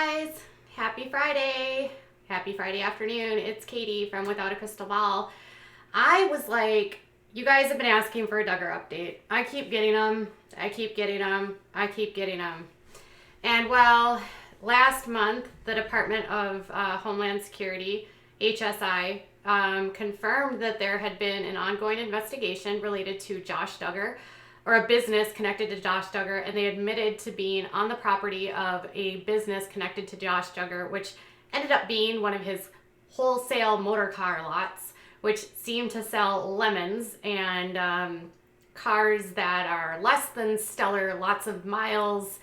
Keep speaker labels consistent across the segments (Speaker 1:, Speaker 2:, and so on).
Speaker 1: guys, happy Friday. Happy Friday afternoon. It's Katie from Without a Crystal Ball. I was like, you guys have been asking for a Duggar update. I keep getting them. And well, last month, the Department of Homeland Security, HSI, confirmed that there had been an ongoing investigation related to Josh Duggar, or a business connected to Josh Duggar, and they admitted to being on the property of a business connected to Josh Duggar, which ended up being one of his wholesale motor car lots, which seemed to sell lemons and cars that are less than stellar, lots of miles.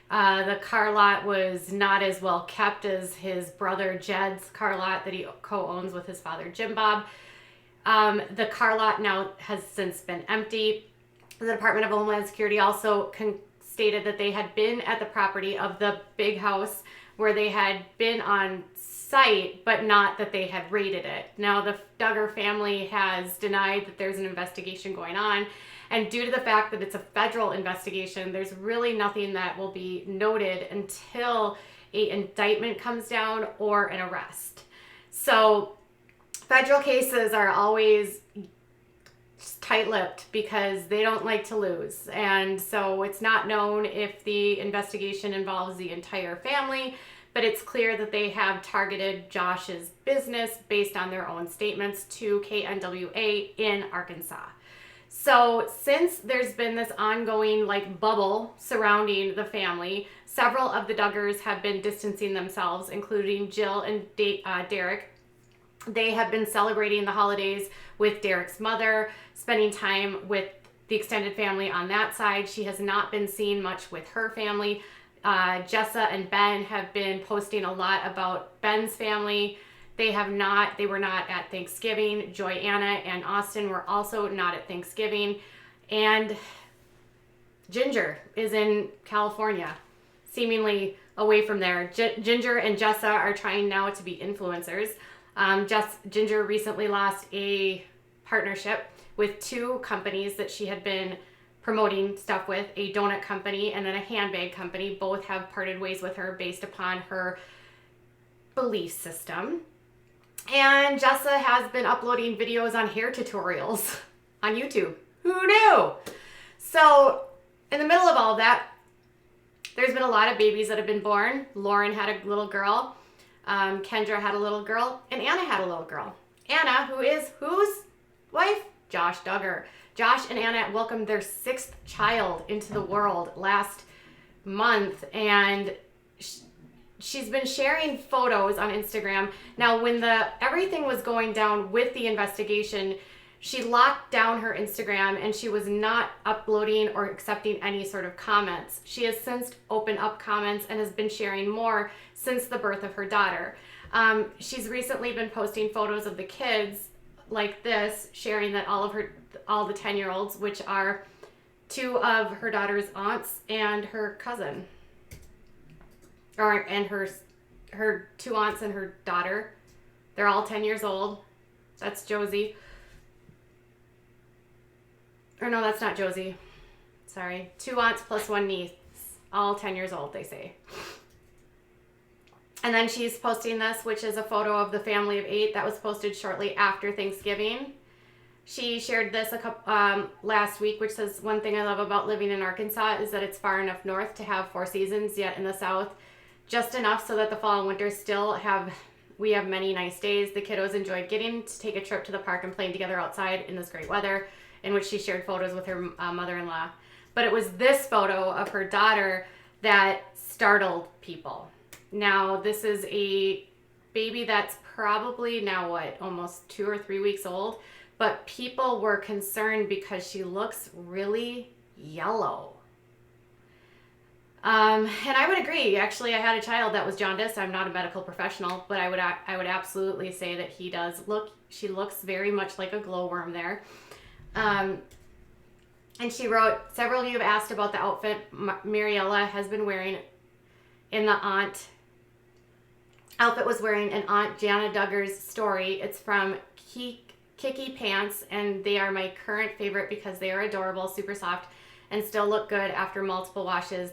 Speaker 1: The car lot was not as well kept as his brother Jed's car lot that he co-owns with his father Jim Bob. The car lot now has since been empty. The Department of Homeland Security also stated that they had been at the property of the big house where they had been on site, but not that they had raided it. Now, the Duggar family has denied that there's an investigation going on. And due to the fact that it's a federal investigation, there's really nothing that will be noted until an indictment comes down or an arrest. So federal cases are always tight-lipped because they don't like to lose. And so it's not known if the investigation involves the entire family, but it's clear that they have targeted Josh's business based on their own statements to KNWA in Arkansas. So since there's been this ongoing bubble surrounding the family, several of the Duggars have been distancing themselves, including Jill and Derek. They have been celebrating the holidays with Derek's mother, spending time with the extended family on that side. She has not been seen much with her family. Jessa and Ben have been posting a lot about Ben's family. They were not at Thanksgiving. Joy-Anna and Austin were also not at Thanksgiving. And Ginger is in California, seemingly away from there. Ginger and Jessa are trying now to be influencers. Ginger recently lost a partnership with two companies that she had been promoting stuff with, a donut company and then a handbag company. Both have parted ways with her based upon her belief system. And Jessa has been uploading videos on hair tutorials on YouTube. Who knew? So in the middle of all that, there's been a lot of babies that have been born. Lauren had a little girl. Kendra had a little girl, and Anna had a little girl. Anna, who is whose wife? Josh Duggar. Josh and Anna welcomed their sixth child into the world last month, and she's been sharing photos on Instagram. Now, when everything was going down with the investigation, she locked down her Instagram and she was not uploading or accepting any sort of comments. She has since opened up comments and has been sharing more since the birth of her daughter. She's recently been posting photos of the kids like this, sharing that all the 10-year-olds, which are two of her daughter's aunts and her cousin, and her two aunts and her daughter, they're all 10 years old. That's Josie. Or no, that's not Josie. Sorry. Two aunts plus one niece. All 10 years old, they say. And then she's posting this, which is a photo of the family of 8 that was posted shortly after Thanksgiving. She shared this last week, which says, "One thing I love about living in Arkansas is that it's far enough north to have 4 seasons, yet in the south, just enough so that the fall and winter we have many nice days. The kiddos enjoyed getting to take a trip to the park and playing together outside in this great weather," in which she shared photos with her mother-in-law. But it was this photo of her daughter that startled people. Now, this is a baby that's probably now, almost 2 or 3 weeks old, but people were concerned because she looks really yellow. And I would agree. Actually, I had a child that was jaundiced. I'm not a medical professional, but I would absolutely say that she looks very much like a glowworm there. And she wrote, "Several of you have asked about the outfit Mariella has been wearing was wearing in Aunt Jana Duggar's story. It's from Kiki Pants, and they are my current favorite because they are adorable, super soft, and still look good after multiple washes.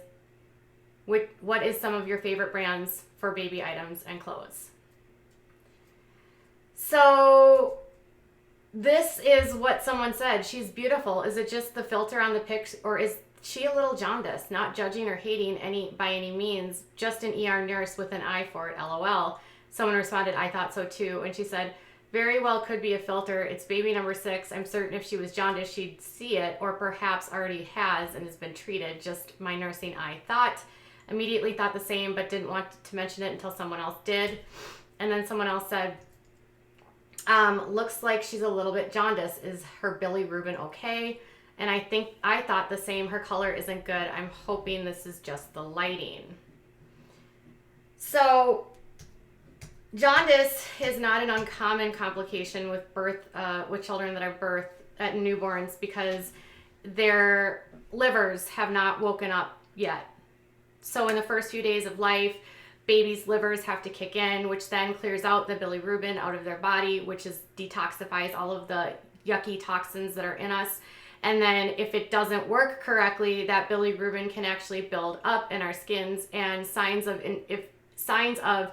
Speaker 1: What is some of your favorite brands for baby items and clothes? So this is what someone said. She's beautiful. Is it just the filter on the pics, or is she a little jaundiced? Not judging or hating by any means, just an ER nurse with an eye for it, LOL. Someone responded, I thought so too. And she said, very well could be a filter. It's baby number 6. I'm certain if she was jaundiced, she'd see it, or perhaps already has and has been treated. Just my nursing eye thought. Immediately thought the same, but didn't want to mention it until someone else did. And then someone else said, looks like she's a little bit jaundiced. Is her bilirubin okay? And I thought the same. Her color isn't good. I'm hoping this is just the lighting. So jaundice is not an uncommon complication with with children that are birthed at newborns, because their livers have not woken up yet. So in the first few days of life, babies' livers have to kick in, which then clears out the bilirubin out of their body, which detoxifies all of the yucky toxins that are in us. And then if it doesn't work correctly, that bilirubin can actually build up in our skins, and signs of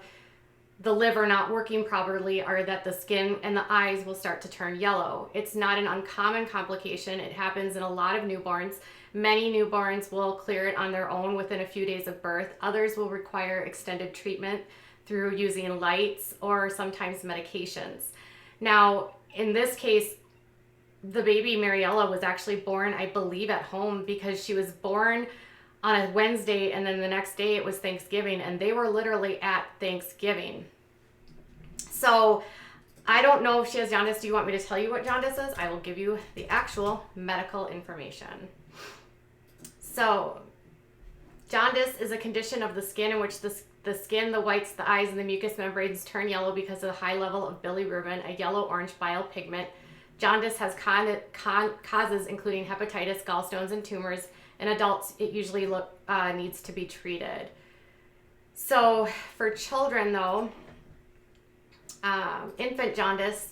Speaker 1: the liver not working properly are that the skin and the eyes will start to turn yellow. It's not an uncommon complication. It happens in a lot of newborns. Many newborns will clear it on their own within a few days of birth. Others will require extended treatment through using lights or sometimes medications. Now, in this case, the baby Mariella was actually born, I believe, at home, because she was born on a Wednesday, and then the next day it was Thanksgiving, and they were literally at Thanksgiving. So I don't know if she has jaundice. Do you want me to tell you what jaundice is? I will give you the actual medical information. So jaundice is a condition of the skin in which the skin, the whites, the eyes, and the mucous membranes turn yellow because of the high level of bilirubin, a yellow-orange bile pigment. Jaundice has causes including hepatitis, gallstones, and tumors. In adults, it usually needs to be treated. So for children, though, infant jaundice,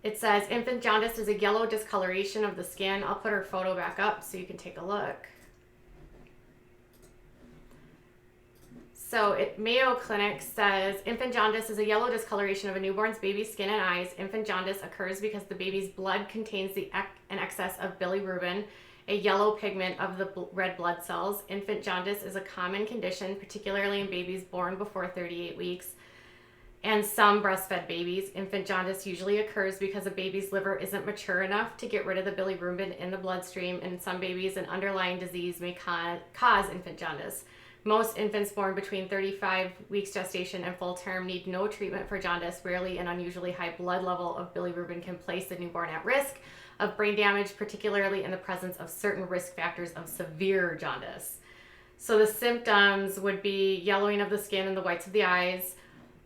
Speaker 1: it says infant jaundice is a yellow discoloration of the skin. I'll put her photo back up so you can take a look. So Mayo Clinic says infant jaundice is a yellow discoloration of a newborn's baby's skin and eyes. Infant jaundice occurs because the baby's blood contains an excess of bilirubin, a yellow pigment of the red blood cells. Infant jaundice is a common condition, particularly in babies born before 38 weeks and some breastfed babies. Infant jaundice usually occurs because a baby's liver isn't mature enough to get rid of the bilirubin in the bloodstream. In some babies, an underlying disease may cause infant jaundice. Most infants born between 35 weeks gestation and full term need no treatment for jaundice. Rarely an unusually high blood level of bilirubin can place the newborn at risk of brain damage, particularly in the presence of certain risk factors of severe jaundice. So the symptoms would be yellowing of the skin and the whites of the eyes.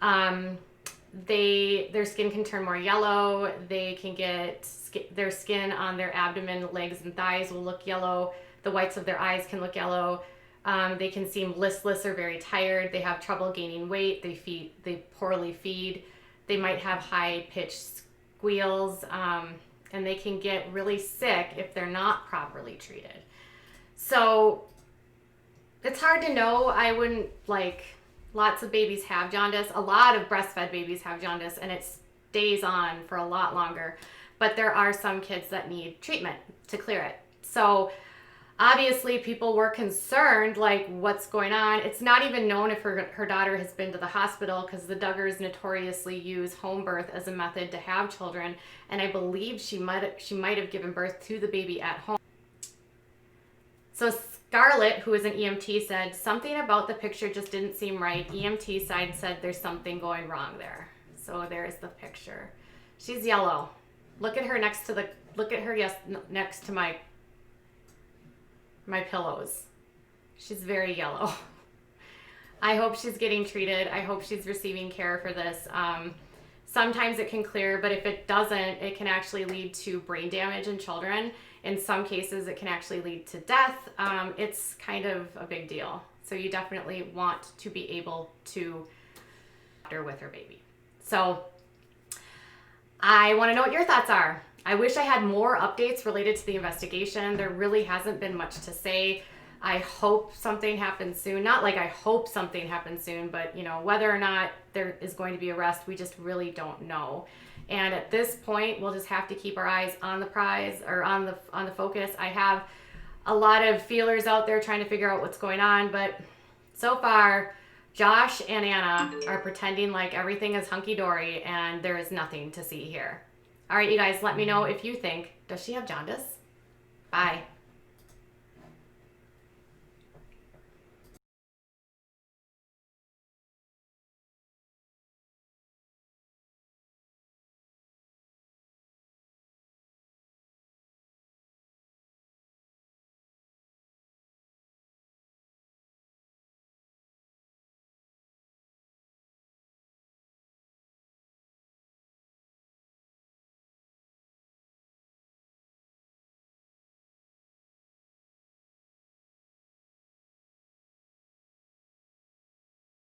Speaker 1: Their skin can turn more yellow. They can get their skin on their abdomen, legs, and thighs will look yellow. The whites of their eyes can look yellow. They can seem listless or very tired. They have trouble gaining weight. They poorly feed. They might have high-pitched squeals, and they can get really sick if they're not properly treated. So it's hard to know. I wouldn't lots of babies have jaundice. A lot of breastfed babies have jaundice, and it stays on for a lot longer. But there are some kids that need treatment to clear it. So obviously, people were concerned, what's going on? It's not even known if her daughter has been to the hospital, because the Duggars notoriously use home birth as a method to have children, and I believe she might have given birth to the baby at home. So Scarlett, who is an EMT, said something about the picture just didn't seem right. EMT side said there's something going wrong there. So there's the picture. She's yellow. Look at her next to my pillows. She's very yellow. I hope she's getting treated. I hope she's receiving care for this. Sometimes it can clear, but if it doesn't, it can actually lead to brain damage in children. In some cases, it can actually lead to death. It's kind of a big deal. So you definitely want to be able to doctor with her baby. So I want to know what your thoughts are. I wish I had more updates related to the investigation. There really hasn't been much to say. I hope something happens soon. Not like I hope something happens soon, but whether or not there is going to be arrest, we just really don't know. And at this point, we'll just have to keep our eyes on the prize, or on the focus. I have a lot of feelers out there trying to figure out what's going on, but so far, Josh and Anna are pretending like everything is hunky-dory and there is nothing to see here. All right, you guys, let me know if you think, does she have jaundice? Bye.